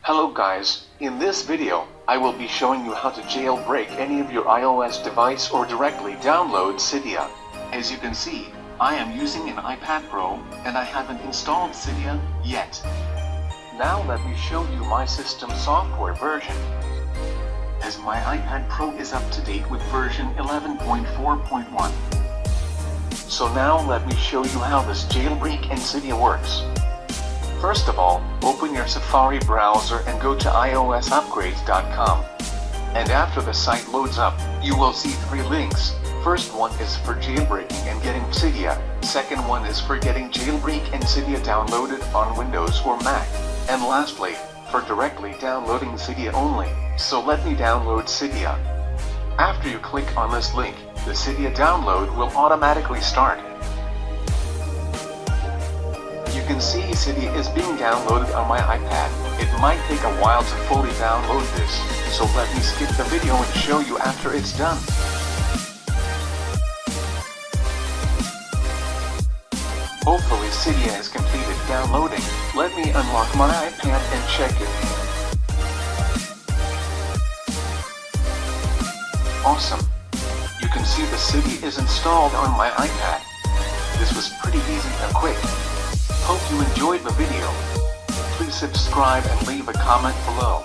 Hello guys, in this video, I will be showing you how to jailbreak any of your iOS device or directly download Cydia. As you can see, I am using an iPad Pro, and I haven't installed Cydia yet. Now let me show you my system software version. As my iPad Pro is up to date with version 11.4.1. So now let me show you how this jailbreak in Cydia works. First of all, open your Safari browser and go to iosupgrades.com. And after the site loads up, you will see 3 links. First one is for jailbreaking and getting Cydia. Second one is for getting Jailbreak and Cydia downloaded on Windows or Mac. And lastly, for directly downloading Cydia only. So let me download Cydia. After you click on this link, the Cydia download will automatically start. You can see Cydia is being downloaded on my iPad. It might take a while to fully download this, so let me skip the video and show you after it's done. Hopefully Cydia is completed downloading. Let me unlock my iPad and check it. Awesome! You can see the Cydia is installed on my iPad. This was pretty easy and quick. Hope you enjoyed the video. Please subscribe and leave a comment below.